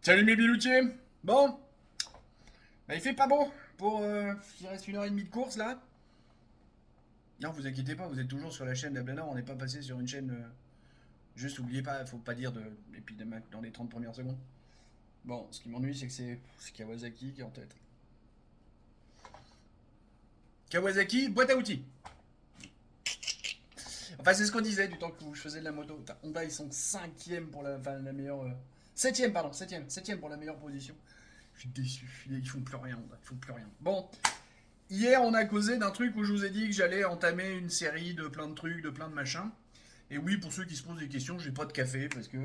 Salut mes biloutiers. Bon, bah, il fait pas beau pour... il reste 1h30 de course là. Non, vous inquiétez pas, vous êtes toujours sur la chaîne d'Ablana, on n'est pas passé sur une chaîne... juste oubliez pas, faut pas dire de... Et puis dans les 30 premières secondes. Bon, ce qui m'ennuie c'est que c'est Kawasaki qui est en tête. Kawasaki, boîte à outils. Enfin c'est ce qu'on disait du temps que je faisais de la moto. Putain, Honda ils sont 5ème pour la meilleure... 7ème pardon, 7ème pour la meilleure position. Je suis déçu, ils font plus rien Honda, ils font plus rien. Bon, hier, on a causé d'un truc où je vous ai dit que j'allais entamer une série de plein de trucs, de plein de machins. Et oui, pour ceux qui se posent des questions, j'ai pas de café parce que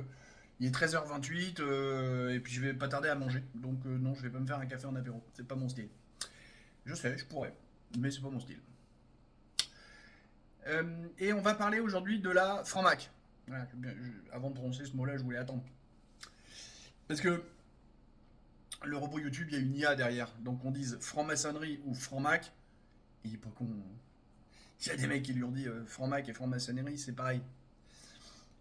il est 13h28 et puis je vais pas tarder à manger. Donc non, je vais pas me faire un café en apéro. C'est pas mon style. Je sais, je pourrais, mais c'est pas mon style. Et on va parler aujourd'hui de la franc-mac. Voilà, avant de prononcer ce mot-là, je voulais attendre. Parce que le robot YouTube, il y a une IA derrière. Donc on dise franc-maçonnerie ou franc-mac, il est pas con. Il y a des mecs qui lui ont dit franc-mac et franc-maçonnerie, c'est pareil.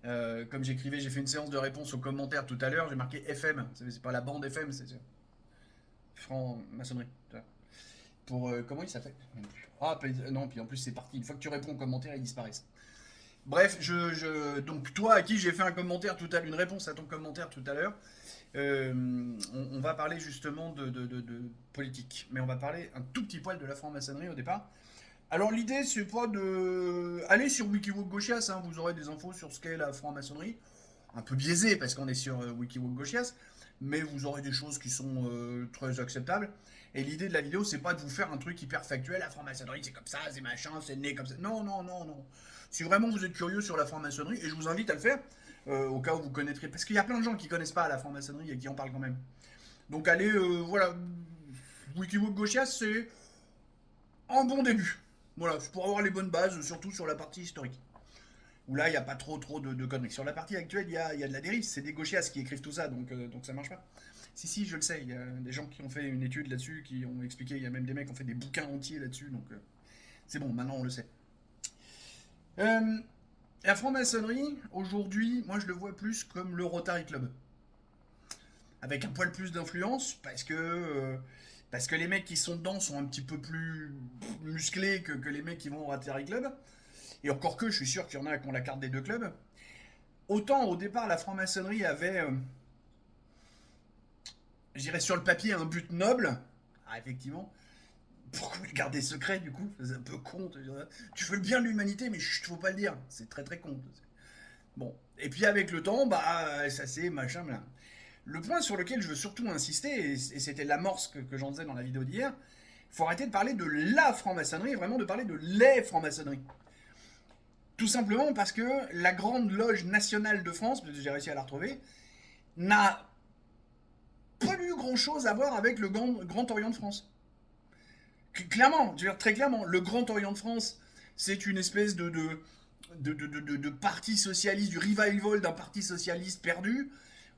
Comme j'écrivais, j'ai fait une séance de réponse aux commentaires tout à l'heure, j'ai marqué FM. C'est pas la bande FM, c'est franc-maçonnerie. Pour comment il s'appelle? Ah non, puis en plus c'est parti. Une fois que tu réponds aux commentaires, ils disparaissent. Bref, donc toi à qui j'ai fait un commentaire tout à l'heure, une réponse à ton commentaire tout à l'heure, on va parler justement de politique, mais on va parler un tout petit poil de la franc-maçonnerie au départ. Alors l'idée c'est pas de aller sur WikiWoke Gauchias, hein, vous aurez des infos sur ce qu'est la franc-maçonnerie, un peu biaisé parce qu'on est sur WikiWoke Gauchias, mais vous aurez des choses qui sont très acceptables. Et l'idée de la vidéo c'est pas de vous faire un truc hyper factuel, la franc-maçonnerie c'est comme ça, c'est machin, c'est né comme ça. Non, non, non, non. Si vraiment vous êtes curieux sur la franc-maçonnerie, et je vous invite à le faire, au cas où vous connaîtrez, parce qu'il y a plein de gens qui connaissent pas la franc-maçonnerie et qui en parlent quand même. Donc allez, voilà, WikiWoke Gauchias c'est un bon début. Voilà, pour avoir les bonnes bases, surtout sur la partie historique. Où là, il n'y a pas trop de conneries. Sur la partie actuelle, il y a de la dérive. C'est des gauchias qui écrivent tout ça, donc ça marche pas. Si, je le sais. Il y a des gens qui ont fait une étude là-dessus, qui ont expliqué. Il y a même des mecs qui ont fait des bouquins entiers là-dessus. Donc c'est bon, maintenant on le sait. Euh, la franc-maçonnerie, aujourd'hui, moi je le vois plus comme le Rotary Club. Avec un poil plus d'influence, parce que les mecs qui sont dedans sont un petit peu plus musclés que les mecs qui vont au Rotary Club. Et encore que, je suis sûr qu'il y en a qui ont la carte des deux clubs. Autant au départ, la franc-maçonnerie avait, je dirais sur le papier, un but noble. Ah, effectivement. Pourquoi le garder secret du coup? C'est un peu con. Tu veux le bien de l'humanité, mais chut, faut pas le dire. C'est très très con. Bon. Et puis avec le temps, bah, ça c'est machin, là. Le point sur lequel je veux surtout insister, et c'était l'amorce que j'en faisais dans la vidéo d'hier, il faut arrêter de parler de la franc-maçonnerie et vraiment de parler de les francs-maçonneries. Tout simplement parce que la Grande Loge Nationale de France, parce que j'ai réussi à la retrouver, n'a pas eu grand chose à voir avec le Grand Orient de France. Clairement, je veux dire très clairement, le Grand Orient de France, c'est une espèce de parti socialiste, du revival d'un parti socialiste perdu,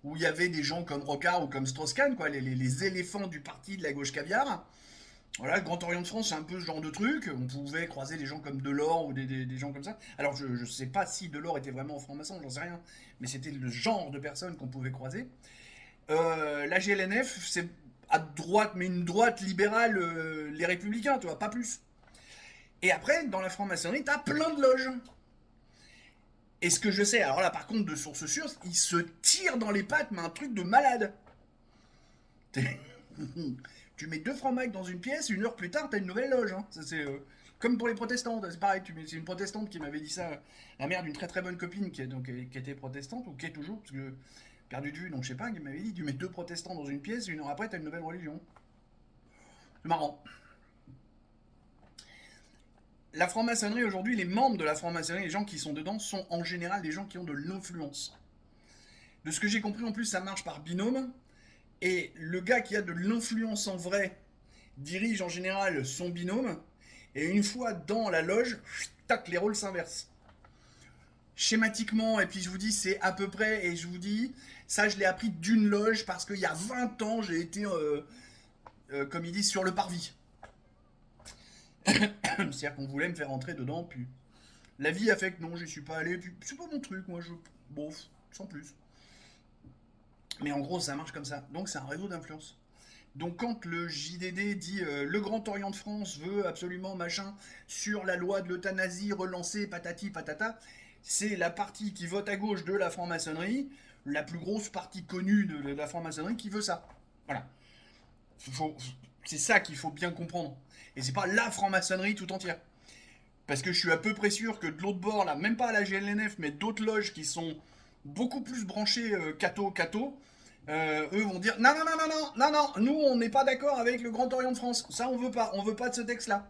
où il y avait des gens comme Rocard ou comme Strauss-Kahn, quoi, les éléphants du parti de la gauche caviar. Voilà, le Grand Orient de France, c'est un peu ce genre de truc. On pouvait croiser des gens comme Delors ou des gens comme ça. Alors, je ne sais pas si Delors était vraiment franc-maçon, j'en sais rien. Mais c'était le genre de personnes qu'on pouvait croiser. La GLNF, c'est à droite, mais une droite libérale, les républicains, tu vois, pas plus. Et après, dans la franc-maçonnerie, t'as plein de loges. Et ce que je sais, alors là, par contre, de sources sûres, ils se tirent dans les pattes, mais un truc de malade. Tu mets deux francs-macs dans une pièce, 1 heure plus tard, t'as une nouvelle loge. Hein. Ça, c'est comme pour les protestants, c'est pareil. C'est une protestante qui m'avait dit ça, la mère d'une très très bonne copine qui était protestante, ou qui est toujours, parce que perdu de vue, donc je sais pas, qui m'avait dit tu mets deux protestants dans une pièce, 1 heure après, t'as une nouvelle religion. C'est marrant. La franc-maçonnerie aujourd'hui, les membres de la franc-maçonnerie, les gens qui sont dedans, sont en général des gens qui ont de l'influence. De ce que j'ai compris, en plus, ça marche par binôme. Et le gars qui a de l'influence en vrai dirige en général son binôme. Et une fois dans la loge, tac, les rôles s'inversent. Schématiquement, et puis je vous dis, c'est à peu près, et je vous dis, ça je l'ai appris d'une loge parce qu'il y a 20 ans, j'ai été, comme ils disent, sur le parvis. C'est-à-dire qu'on voulait me faire entrer dedans, puis la vie a fait que non, j'y suis pas allé, puis c'est pas mon truc, moi je. Bon, sans plus. Mais en gros, ça marche comme ça. Donc c'est un réseau d'influence. Donc quand le JDD dit le Grand Orient de France veut absolument machin sur la loi de l'euthanasie relancée patati patata, c'est la partie qui vote à gauche de la franc-maçonnerie, la plus grosse partie connue de la franc-maçonnerie qui veut ça. Voilà. C'est ça qu'il faut bien comprendre. Et c'est pas la franc-maçonnerie tout entière. Parce que je suis à peu près sûr que de l'autre bord, là, même pas à la GLNF, mais d'autres loges qui sont beaucoup plus branchées catho, eux vont dire non, non, non, non, non, non, non, nous on n'est pas d'accord avec le Grand Orient de France. Ça on veut pas de ce texte-là.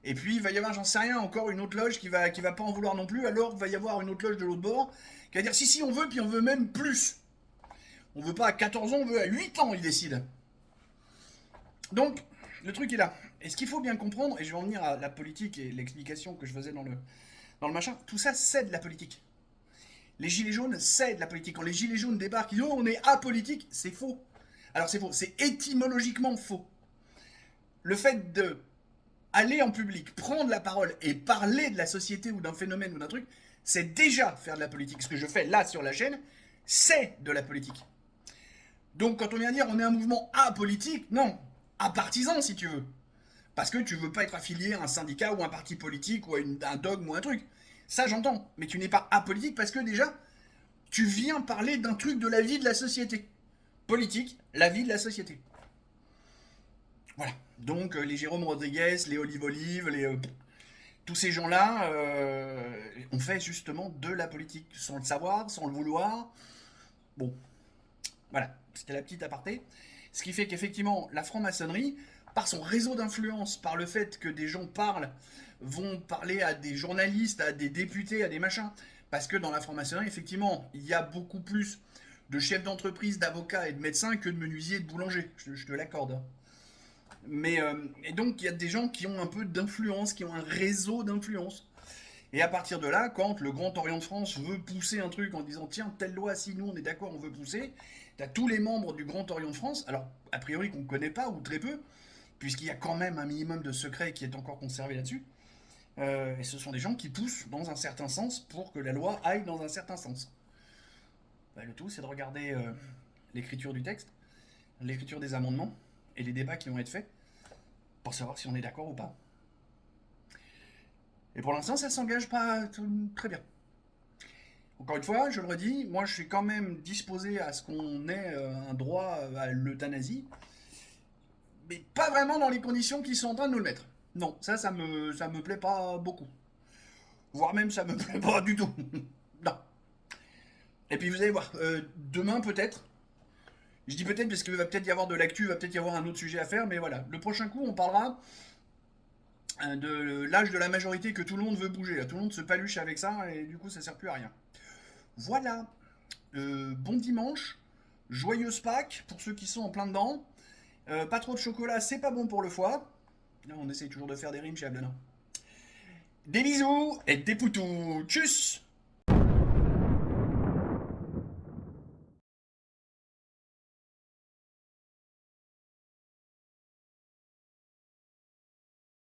Et puis il va y avoir, j'en sais rien, encore une autre loge qui va pas en vouloir non plus, alors il va y avoir une autre loge de l'autre bord qui va dire si, si, on veut, puis on veut même plus. On veut pas à 14 ans, on veut à 8 ans, ils décident. Donc, le truc est là. Et ce qu'il faut bien comprendre, et je vais en venir à la politique et l'explication que je faisais dans le machin, tout ça c'est de la politique. Les gilets jaunes, c'est de la politique. Quand les gilets jaunes débarquent, ils disent oh, on est apolitique, c'est faux. Alors c'est faux, c'est étymologiquement faux. Le fait de aller en public, prendre la parole et parler de la société ou d'un phénomène ou d'un truc, c'est déjà faire de la politique. Ce que je fais là sur la chaîne, c'est de la politique. Donc quand on vient dire on est un mouvement apolitique, non, apartisan si tu veux. Parce que tu veux pas être affilié à un syndicat ou un parti politique ou à un dogme ou un truc. Ça j'entends, mais tu n'es pas apolitique parce que déjà, tu viens parler d'un truc de la vie de la société. Politique, la vie de la société. Voilà. Donc les Jérôme Rodriguez, les Olive Olive, tous ces gens-là ont fait justement de la politique, sans le savoir, sans le vouloir. Bon, voilà, c'était la petite aparté. Ce qui fait qu'effectivement, la franc-maçonnerie, par son réseau d'influence, par le fait que des gens vont parler à des journalistes, à des députés, à des machins, parce que dans la franc-maçonnerie, effectivement, il y a beaucoup plus de chefs d'entreprise, d'avocats et de médecins que de menuisiers et de boulangers, je te l'accorde. Mais, et donc, il y a des gens qui ont un peu d'influence, qui ont un réseau d'influence. Et à partir de là, quand le Grand Orient de France veut pousser un truc en disant tiens, telle loi, si nous on est d'accord, on veut pousser, t'as tous les membres du Grand Orient de France, alors a priori qu'on ne connaît pas ou très peu, puisqu'il y a quand même un minimum de secret qui est encore conservé là-dessus. Et ce sont des gens qui poussent dans un certain sens pour que la loi aille dans un certain sens. Bah, le tout, c'est de regarder l'écriture du texte, l'écriture des amendements et les débats qui vont être faits pour savoir si on est d'accord ou pas. Et pour l'instant, ça s'engage pas très bien. Encore une fois, je le redis, moi je suis quand même disposé à ce qu'on ait un droit à l'euthanasie, mais pas vraiment dans les conditions qu'ils sont en train de nous le mettre. Non, ça me plaît pas beaucoup. Voire même ça me plaît pas du tout. Non. Et puis vous allez voir, demain peut-être, je dis peut-être parce qu'il va peut-être y avoir de l'actu, va peut-être y avoir un autre sujet à faire, mais voilà, le prochain coup on parlera de l'âge de la majorité que tout le monde veut bouger. Là. Tout le monde se paluche avec ça et du coup ça sert plus à rien. Voilà. Bon dimanche. Joyeuse Pâques pour ceux qui sont en plein dedans. Pas trop de chocolat, c'est pas bon pour le foie. Là, on essaye toujours de faire des rimes chez Ablana. Des bisous et des poutous. Tchuss.